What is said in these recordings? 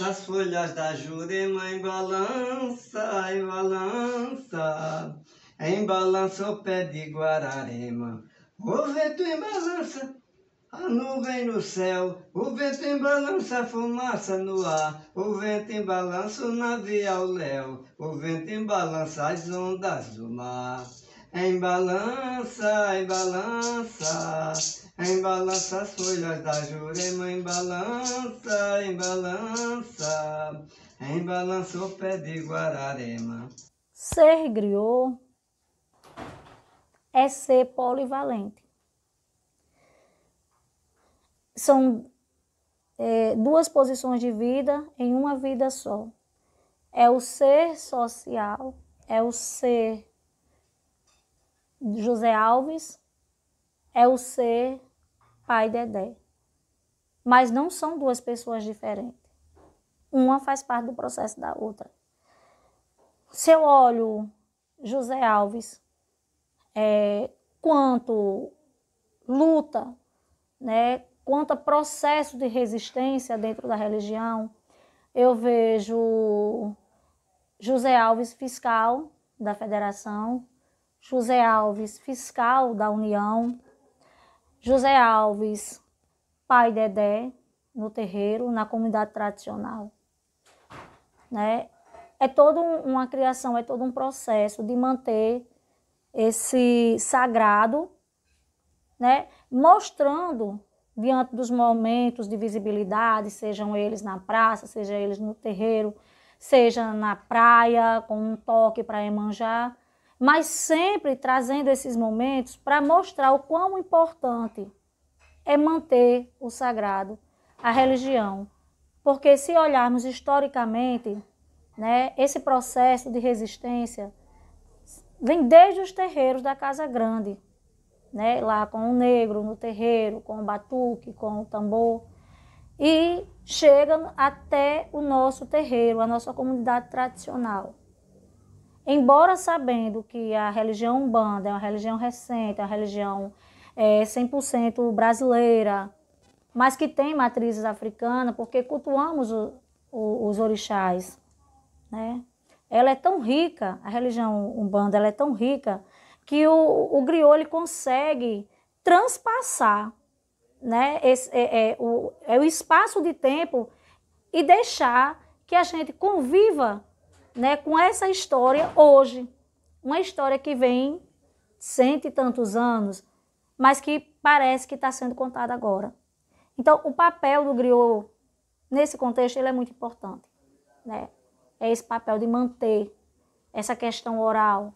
balança as folhas da Jurema, em balança, em balança. Embalança o pé de Guararema. O vento embalança a nuvem no céu, o vento embalança a fumaça no ar, o vento embalança o navio ao léu, o vento embalança as ondas do mar. Embalança, embalança, embalança as folhas da Jurema, embalança, embalança, embalança o pé de Guararema. Ser griot é ser polivalente. São duas posições de vida em uma vida só. É o ser social, é o ser José Alves, é o ser Pai Dedé. Mas não são duas pessoas diferentes. Uma faz parte do processo da outra. Se eu olho José Alves quanto luta, né, quanto processo de resistência dentro da religião, eu vejo José Alves fiscal da Federação, José Alves fiscal da União, José Alves Pai Dedé no terreiro, na comunidade tradicional, né? É toda uma criação, é todo um processo de manter esse sagrado, né? Mostrando diante dos momentos de visibilidade, sejam eles na praça, sejam eles no terreiro, seja na praia, com um toque para Iemanjá, mas sempre trazendo esses momentos para mostrar o quão importante é manter o sagrado, a religião. Porque se olharmos historicamente, né, esse processo de resistência vem desde os terreiros da Casa Grande, né, lá com o negro no terreiro, com o batuque, com o tambor, e chega até o nosso terreiro, a nossa comunidade tradicional. Embora sabendo que a religião Umbanda é uma religião recente, é uma religião 100% brasileira, mas que tem matrizes africanas, porque cultuamos os orixás, né? Ela é tão rica, a religião Umbanda ela é tão rica, que o griot ele consegue transpassar, né, o espaço de tempo e deixar que a gente conviva, né, com essa história hoje. Uma história que vem 100 e tantos anos, mas que parece que está sendo contada agora. Então, o papel do griot, nesse contexto, ele é muito importante, né? É esse papel de manter essa questão oral,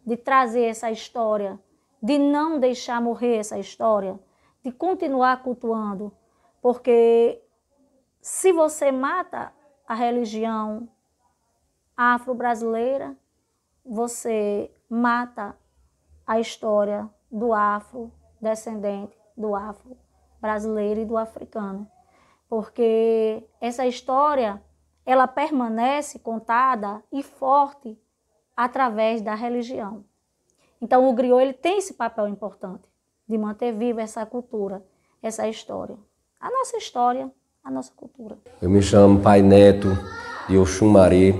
de trazer essa história, de não deixar morrer essa história, de continuar cultuando, porque se você mata a religião afro-brasileira, você mata a história do afro-descendente, do afro-brasileiro e do africano. Porque essa história, ela permanece contada e forte através da religião. Então o griot ele tem esse papel importante de manter viva essa cultura, essa história. A nossa história, a nossa cultura. Eu me chamo Pai Neto de Oxumaré.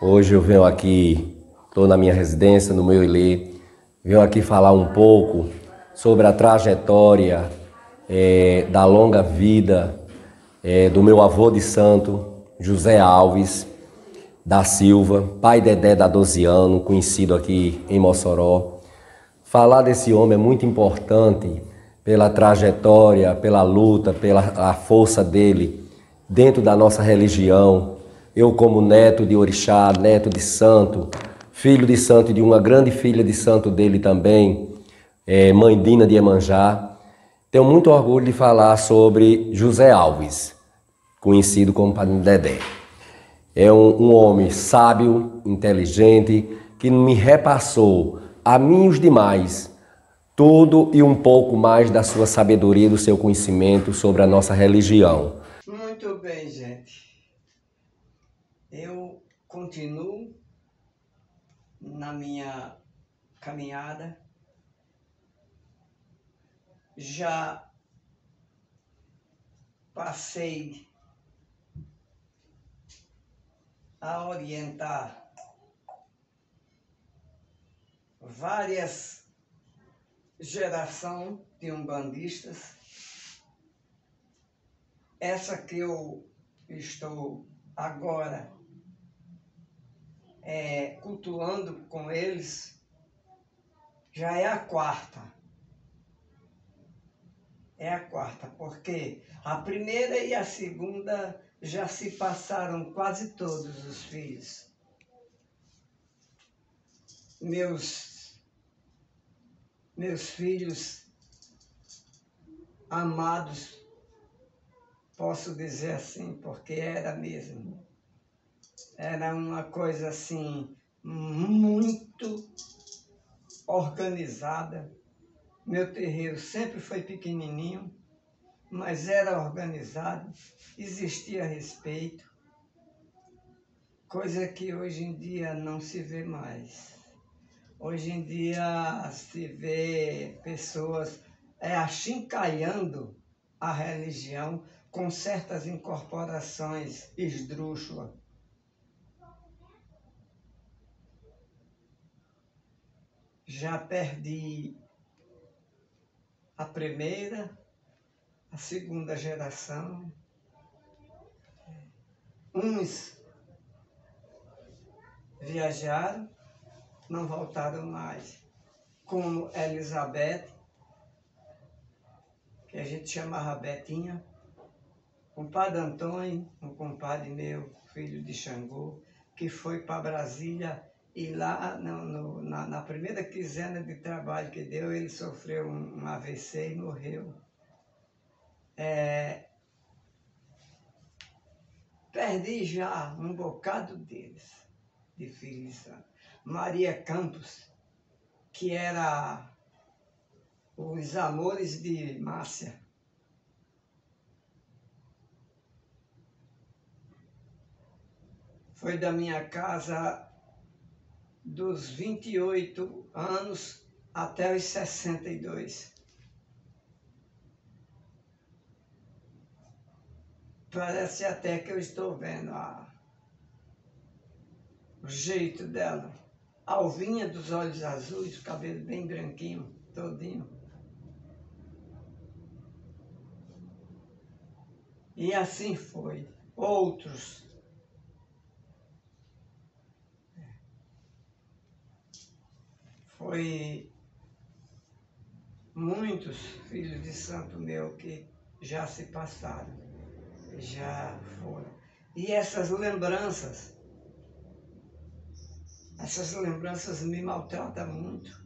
Hoje eu venho aqui, estou na minha residência, no meu ilê, venho aqui falar um pouco sobre a trajetória da longa vida do meu avô de santo, José Alves da Silva, pai Dedé da Doziano, conhecido aqui em Mossoró. Falar desse homem é muito importante pela trajetória, pela luta, pela força dele dentro da nossa religião. Eu como neto de orixá, neto de santo, filho de santo e de uma grande filha de santo dele também, mãe Dina de Iemanjá, tenho muito orgulho de falar sobre José Alves, conhecido como Pai Dedé. É um homem sábio, inteligente, que me repassou, a mim e os demais, tudo e um pouco mais da sua sabedoria, do seu conhecimento sobre a nossa religião. Muito bem, gente. Eu continuo na minha caminhada. Já passei a orientar várias gerações de umbandistas. Essa que eu estou agora cultuando com eles já é a quarta. É a quarta, porque a primeira e a segunda já se passaram quase todos os filhos. Meus filhos amados, posso dizer assim, porque era mesmo. Era uma coisa assim, muito organizada. Meu terreiro sempre foi pequenininho, mas era organizado, existia respeito, coisa que hoje em dia não se vê mais. Hoje em dia se vê pessoas achincalhando a religião com certas incorporações esdrúxulas. Já perdi a primeira, a segunda geração. Uns viajaram, não voltaram mais, como Elizabeth, que a gente chamava Betinha, compadre Antônio, um compadre meu, filho de Xangô, que foi para Brasília e lá na primeira quinzena de trabalho que deu, ele sofreu um AVC e morreu. Perdi já um bocado deles, de filhos de santo. Maria Campos, que era os amores de Márcia. Foi da minha casa dos 28 anos até os 62. Parece até que eu estou vendo o jeito dela. Alvinha dos olhos azuis, o cabelo bem branquinho, todinho. E assim foi. Outros. Foi muitos filhos de santo meu que já se passaram, já foram. E essas lembranças me maltratam muito.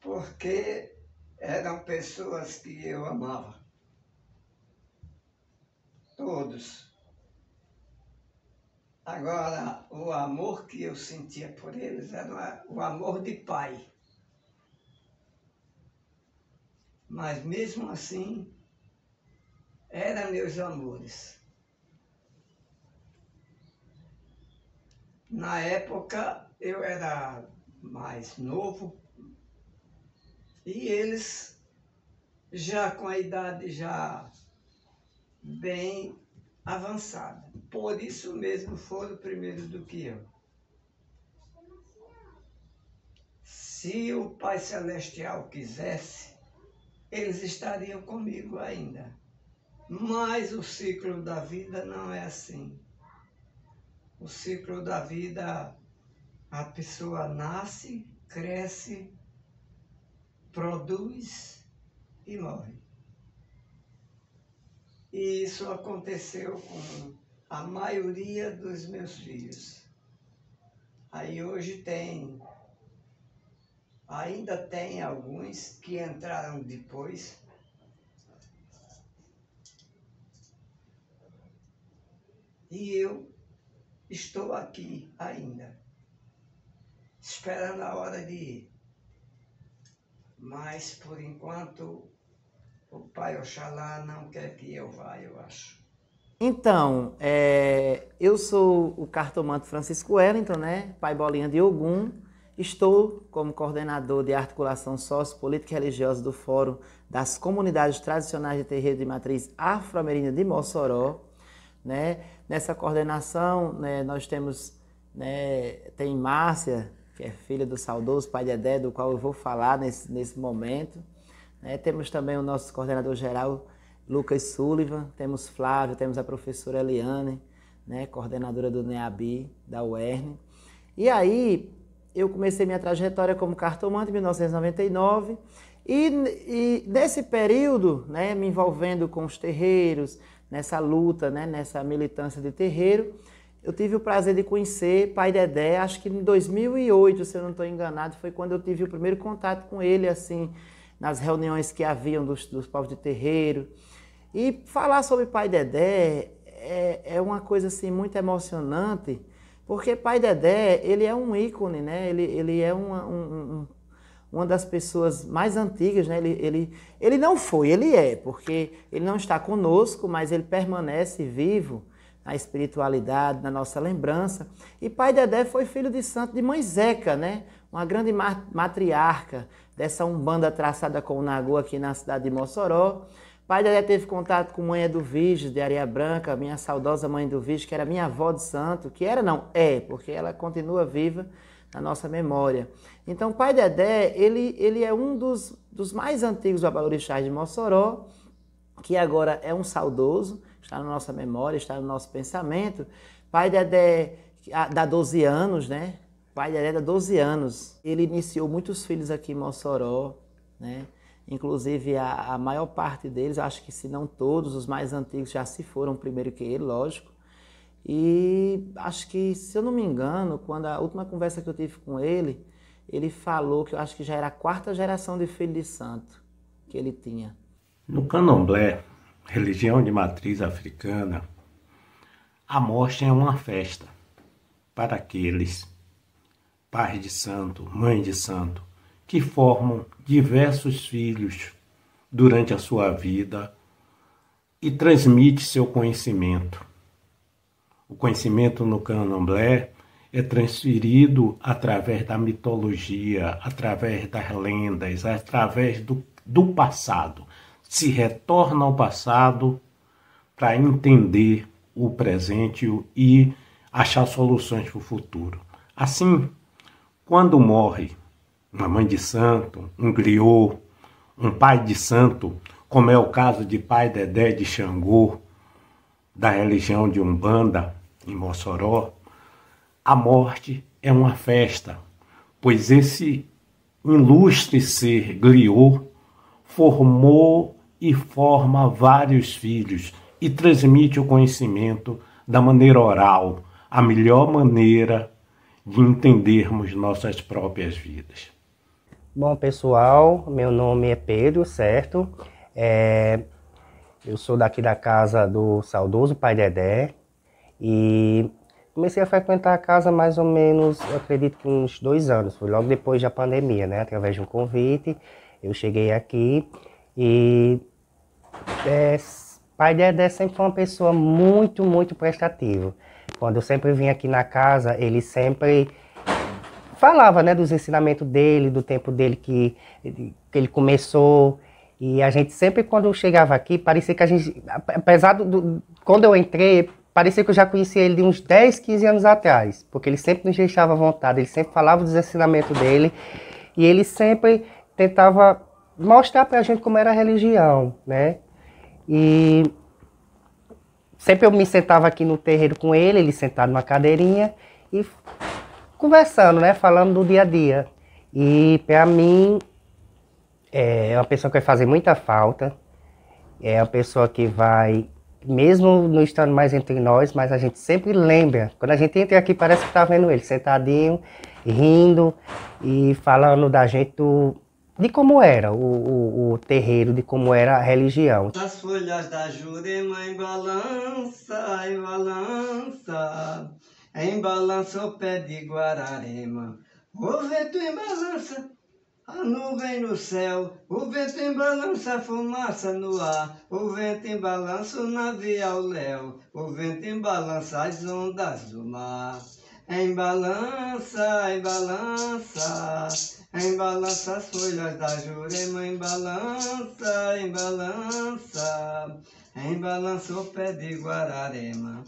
Porque eram pessoas que eu amava. Todos. Agora, o amor que eu sentia por eles era o amor de pai. Mas mesmo assim, eram meus amores. Na época, eu era mais novo e eles já com a idade já bem avançada. Por isso mesmo foram primeiro do que eu. Se o Pai Celestial quisesse, eles estariam comigo ainda. Mas o ciclo da vida não é assim. O ciclo da vida, a pessoa nasce, cresce, produz e morre. E isso aconteceu com a maioria dos meus filhos. Aí hoje ainda tem alguns que entraram depois. E eu estou aqui ainda, esperando a hora de ir. Mas, por enquanto, o Pai Oxalá não quer que eu vá, eu acho. Então, eu sou o cartomante Francisco Wellington, né? Pai Bolinha de Ogum. Estou como coordenador de articulação sociopolítica e religiosa do Fórum das Comunidades Tradicionais de Terreiro de Matriz Afro-Ameríndia de Mossoró. Né? Nessa coordenação, né, nós temos, né, tem Márcia, que é filha do saudoso pai Dedé, do qual eu vou falar nesse momento. Né? Temos também o nosso coordenador geral, Lucas Sullivan, temos Flávio, temos a professora Eliane, né, coordenadora do NEABI, da UERN. E aí, eu comecei minha trajetória como cartomante em 1999 e nesse período, né, me envolvendo com os terreiros, nessa luta, né, nessa militância de terreiro, eu tive o prazer de conhecer Pai Dedé, acho que em 2008, se eu não estou enganado, foi quando eu tive o primeiro contato com ele, assim, nas reuniões que haviam dos povos de terreiro. E falar sobre Pai Dedé é uma coisa assim, muito emocionante, porque Pai Dedé, ele é um ícone, né? Ele é uma das pessoas mais antigas, né? Ele não foi, ele é, porque ele não está conosco, mas ele permanece vivo na espiritualidade, na nossa lembrança. E Pai Dedé foi filho de santo de Mãe Zeca, né? Uma grande matriarca dessa umbanda traçada com o Nagô aqui na cidade de Mossoró. Pai Dedé teve contato com Mãe Eduvige, de Areia Branca, minha saudosa Mãe Eduvige, que era minha avó de santo, que era não, é, porque ela continua viva na nossa memória. Então, Pai Dedé, ele é um dos mais antigos babalorixás de Mossoró, que agora é um saudoso, está na nossa memória, está no nosso pensamento. Pai Dedé dá 12 anos, né? Pai Dedé dá 12 anos. Ele iniciou muitos filhos aqui em Mossoró, né? Inclusive, a maior parte deles, acho que se não todos, os mais antigos já se foram primeiro que ele, lógico. E acho que, se eu não me engano, quando a última conversa que eu tive com ele, ele falou que eu acho que já era a 4ª geração de filho de santo que ele tinha. No candomblé, religião de matriz africana, a morte é uma festa para aqueles pais de santo, mãe de santo, que formam diversos filhos durante a sua vida e transmite seu conhecimento. O conhecimento no candomblé é transferido através da mitologia, através das lendas, através do passado. Se retorna ao passado para entender o presente e achar soluções para o futuro. Assim, quando morre uma mãe de santo, um griot, um pai de santo, como é o caso de Pai Dedé de Xangô, da religião de Umbanda, em Mossoró, a morte é uma festa, pois esse ilustre ser griot formou e forma vários filhos e transmite o conhecimento da maneira oral, a melhor maneira de entendermos nossas próprias vidas. Bom, pessoal, meu nome é Pedro, certo? Eu sou daqui da casa do saudoso Pai Dedé e comecei a frequentar a casa mais ou menos, eu acredito que uns 2 anos, foi logo depois da pandemia, né? Através de um convite, eu cheguei aqui e Pai Dedé sempre foi uma pessoa muito, muito prestativa. Quando eu sempre vim aqui na casa, ele sempre falava, né, dos ensinamentos dele, do tempo dele que ele começou. E a gente sempre, quando chegava aqui, parecia que a gente, apesar quando eu entrei, parecia que eu já conhecia ele de uns 10, 15 anos atrás. Porque ele sempre nos deixava à vontade, ele sempre falava dos ensinamentos dele. E ele sempre tentava mostrar pra gente como era a religião, né? E sempre eu me sentava aqui no terreiro com ele sentado numa cadeirinha e conversando, né? Falando do dia a dia. E para mim é uma pessoa que vai fazer muita falta. É uma pessoa que vai, mesmo não estando mais entre nós, mas a gente sempre lembra. Quando a gente entra aqui parece que tá vendo ele sentadinho, rindo e falando da gente de como era o terreiro, de como era a religião. As folhas da Jurema balança e balança, balança o pé de Guararema. O vento balança a nuvem no céu, o vento balança a fumaça no ar, o vento balança o navio ao léu, o vento balança as ondas do mar. em balança, em balança, em balança as folhas da Jurema, em balança, em balança, em balança o pé de Guararema.